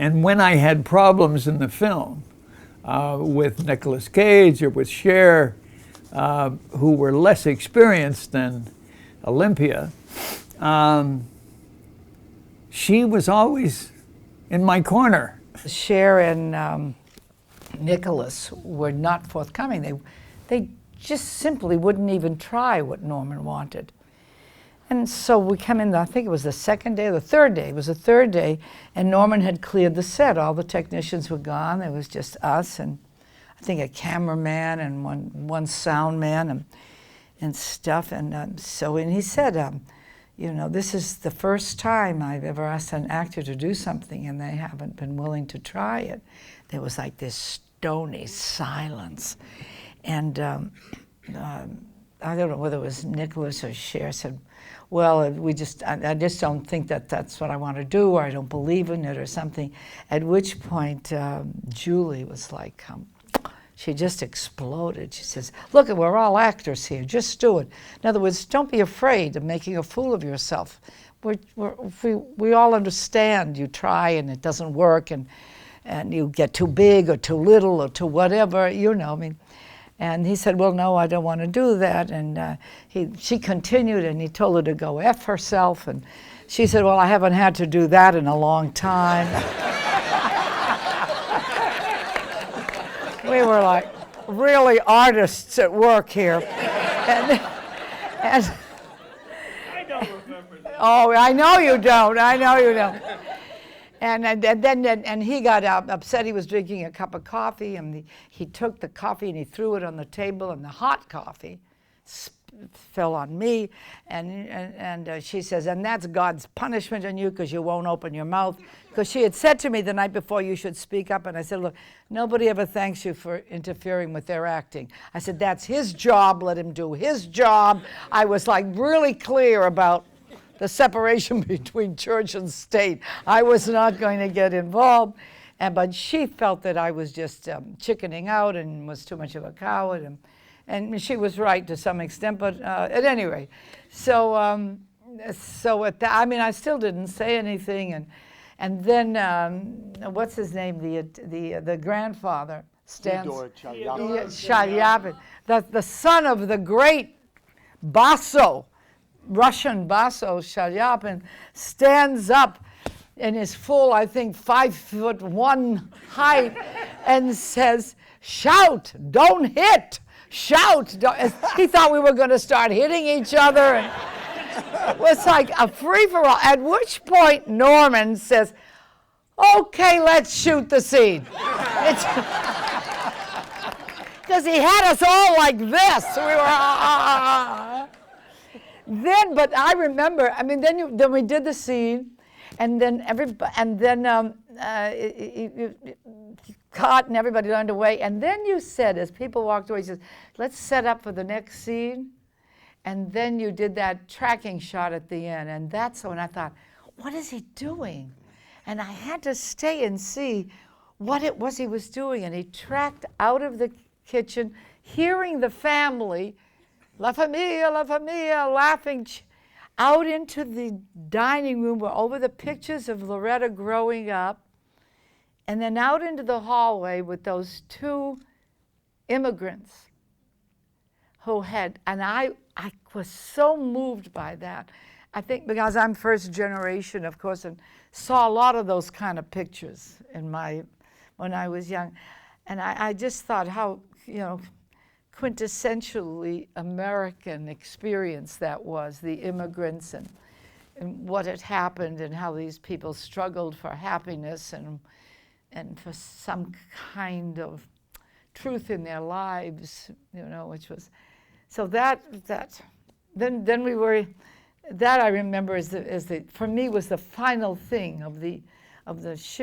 And when I had problems in the film with Nicolas Cage or with Cher, who were less experienced than Olympia, she was always in my corner. Cher and Nicholas were not forthcoming. They just simply wouldn't even try what Norman wanted. And so we come in, I think it was the second day or the third day. It was the third day, and Norman had cleared the set. All the technicians were gone. It was just us and I think a cameraman and one sound man and stuff. And so he said, you know, this is the first time I've ever asked an actor to do something and they haven't been willing to try it. There was like this stony silence. And I don't know whether it was Nicholas or Cher said, well, I just don't think that's what I want to do, or I don't believe in it or something. At which point, Julie was like, she just exploded. She says, look, we're all actors here, just do it. In other words, don't be afraid of making a fool of yourself. We all understand you try and it doesn't work and you get too big or too little or too whatever, you know, I mean. And he said, well, no, I don't want to do that. And she continued, and he told her to go F herself. And she said, well, I haven't had to do that in a long time. We were like really artists at work here. And I don't remember that. Oh, I know you don't. I know you don't. And then he got upset. He was drinking a cup of coffee, and he took the coffee and he threw it on the table, and the hot coffee fell on me. And she says, and that's God's punishment on you because you won't open your mouth. Because she had said to me the night before, you should speak up. And I said, look, nobody ever thanks you for interfering with their acting. I said, that's his job. Let him do his job. I was like really clear about the separation between church and state. I was not going to get involved, but she felt that I was just chickening out and was too much of a coward, and she was right to some extent. But at any rate, so I mean, I still didn't say anything, and then what's his name? The grandfather, Shalyapin, the son of the great Basso. Russian Basso Shalyapin stands up in his full, I think, 5'1" height and says, shout, don't hit, shout. He thought we were going to start hitting each other. And it was like a free-for-all, at which point Norman says, okay, let's shoot the scene. Because he had us all like this. We were, Then, but I remember, I mean, then we did the scene, and then cut and everybody turned away, and then you said, as people walked away, you said, let's set up for the next scene, and then you did that tracking shot at the end, and that's when I thought, what is he doing? And I had to stay and see what it was he was doing, and he tracked out of the kitchen, hearing the family, La Familia, laughing out into the dining room where over the pictures of Loretta growing up, and then out into the hallway with those two immigrants who had, and I was so moved by that. I think because I'm first generation, of course, and saw a lot of those kind of pictures when I was young. And I just thought how, you know, quintessentially American experience that was, the immigrants and what had happened and how these people struggled for happiness and for some kind of truth in their lives, you know, which was, so then we were, that I remember for me was the final thing of the shoot.